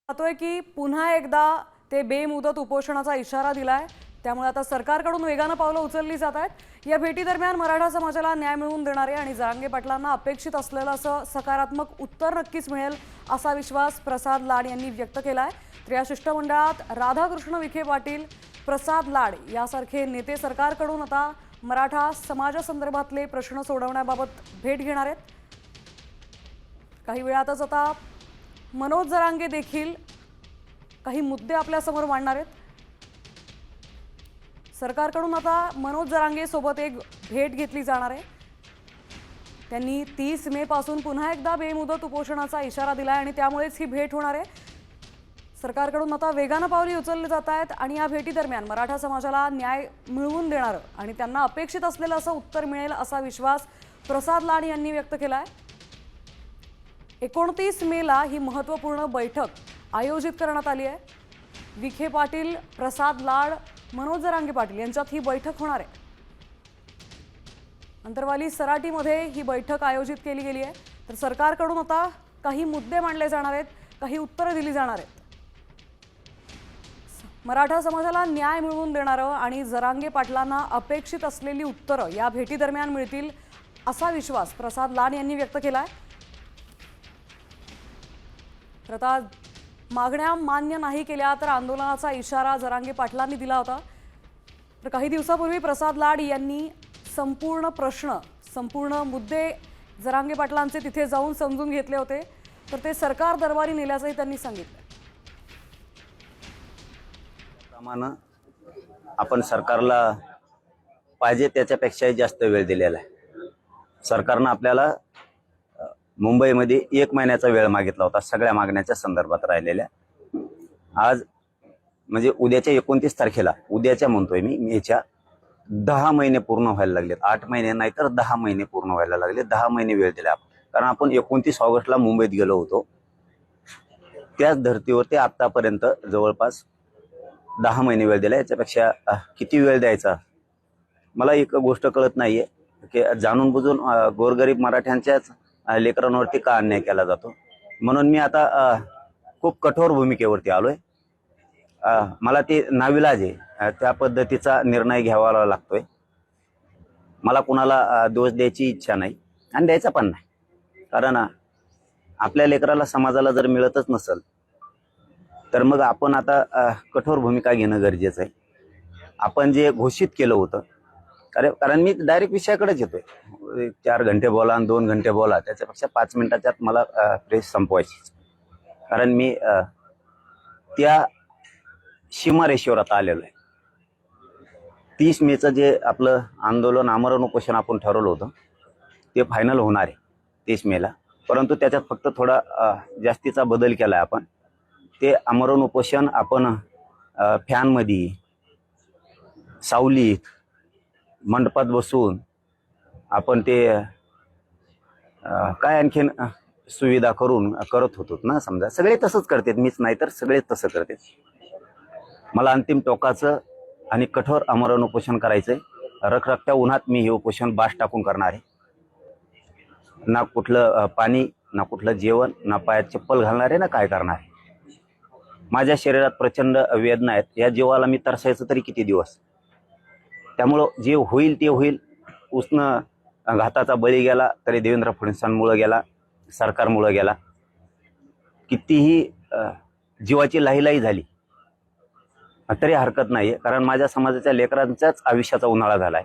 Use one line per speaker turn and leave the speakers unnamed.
पाहतोय की पुन्हा एकदा ते बेमुदत उपोषणाचा इशारा दिलाय। त्यामुळे आता सरकारकडून वेगानं पावलं उचलली जात आहेत। या भेटी दरम्यान मराठा समाजाला न्याय मिळवून देणारे आणि जरांगे पाटलांना अपेक्षित असलेलं असं सकारात्मक उत्तर नक्कीच मिळेल असा विश्वास प्रसाद लाड यांनी व्यक्त केलाय। तर या शिष्टमंडळात राधाकृष्ण विखे पाटील, प्रसाद लाड यासारखे नेते सरकारकडून आता मराठा समाजासंदर्भातले प्रश्न सोडवण्याबाबत भेट घेणार आहेत। काही वेळातच आता मनोज जरांगे देखील काही मुद्दे आपल्या समोर मांडणार आहेत। सरकारकडून आता मनोज जरांगे सोबत एक भेट घेतली जाणार आहे। त्यांनी 30 मे पासून पुन्हा एकदा बेमुदत उपोषणाचा इशारा दिलाय आणि त्यामुळेच ही भेट होणार आहे। सरकारकडून आता वेगानं पावले उचलली जात आहेत आणि या भेटी दरम्यान मराठा समाजाला न्याय मिळवून देणारं आणि त्यांना अपेक्षित असलेलं असं उत्तर मिळेल असा विश्वास प्रसाद लाड यांनी व्यक्त केलाय। 29 मेला ही महत्त्वपूर्ण बैठक आयोजित करण्यात आली आहे। विखे पाटील, प्रसाद लाड, मनोज जरांगे पाटील यांच्यात ही बैठक होणार आहे। अंतरवाली सराटीमध्ये ही बैठक आयोजित केली गेली आहे। तर सरकारकडून आता काही मुद्दे मांडले जाणार आहेत, काही उत्तरं दिली जाणार आहेत। मराठा समाजाला न्याय मिळवून देणारं आणि जरांगे पाटलांना अपेक्षित असलेली उत्तरं या भेटी दरम्यान मिळतील असा विश्वास प्रसाद लाड यांनी व्यक्त केलाय। तर आता मागण्या मान्य नाही केल्या तर आंदोलनाचा इशारा जरांगे पाटलांनी दिला होता। तर काही दिवसापूर्वी प्रसाद लाड यांनी संपूर्ण मुद्दे जरांगे पाटलांचे तिथे जाऊन समजून घेतले होते। तर ते सरकार दरबारी नेल्याचंही त्यांनी सांगितलं।
प्रमाणे आपण सरकारला पाहिजे त्याच्यापेक्षाही जास्त वेळ दिलेला आहे। सरकारनं आपल्याला मुंबईमध्ये 1 महिन्याचा वेळ मागितला होता सगळ्या मागण्याच्या संदर्भात राहिलेल्या। आज म्हणजे उद्याच्या 29 तारखेला, उद्याच्या म्हणतोय मी, याच्या 10 महिने पूर्ण व्हायला लागलेत। 8 महिने नाही तर 10 महिने पूर्ण व्हायला लागले। 10 महिने वेळ दिला आपण, कारण आपण 29 ऑगस्टला मुंबईत गेलो होतो। त्याच धर्तीवरती आतापर्यंत जवळपास 10 महिने वेळ दिला। याच्यापेक्षा किती वेळ द्यायचा मला एक गोष्ट कळत नाहीये की जाणून बुजून गोरगरीब मराठ्यांच्याच लेकरांवरती का अन्याय केला जातो। म्हणून मी आता खूप कठोर भूमिकेवरती आलोय। मला ते नाविलाज आहे, त्या पद्धतीचा निर्णय घ्यावा लागतोय। मला कुणाला दोष द्यायची इच्छा नाही आणि द्यायचा पण नाही, कारण आपल्या लेकराला समाजाला जर मिळतच नसेल तर मग आपण आता कठोर भूमिका घेणं गरजेचं आहे। आपण जे घोषित केलं होतं, कारण मी डायरेक्ट विषयाकडेच येतोय। 4 घंटे बोला आणि 2 घंटे बोला, त्याच्यापेक्षा 5 मिनिटाच्यात मला प्रेस संपवायची, कारण मी त्या सीमारेषेवर आता आलेलो आहे। 30 मेचं जे आपलं आंदोलन, आमरण उपोषण आपण ठरवलं होतं ते फायनल होणार आहे 30 मेला। परंतु त्याच्यात फक्त थोडा जास्तीचा बदल केला आहे आपण। ते आमरण उपोषण आपण फॅनमध्ये, सावलीत, मंडपात बसून आपण ते काय आणखीन सुविधा करून करत होतो ना। समजा सगळे तसंच करतात, मीच नाही तर सगळेच तसं करतात। मला अंतिम टोकाचं आणि कठोर आमरण उपोषण करायचंय। रखरखत्या उन्हात मी हे उपोषण बास टाकून करणार आहे। ना कुठलं पाणी, ना कुठलं जेवण, ना पायात चप्पल घालणार आहे, ना काय करणार आहे। माझ्या शरीरात प्रचंड वेदना आहेत। या जीवाला मी तरसायचं तरी किती दिवस। त्यामुळं जे होईल ते होईल। उष्ण घाताचा बळी गेला तरी देवेंद्र फडणवीसांमुळे गेला, सरकारमुळे गेला। कितीही जीवाची लाहीलाही झाली तरी हरकत नाहीये, कारण माझ्या समाजाच्या लेकरांच्याच आयुष्याचा उन्हाळा झालाय।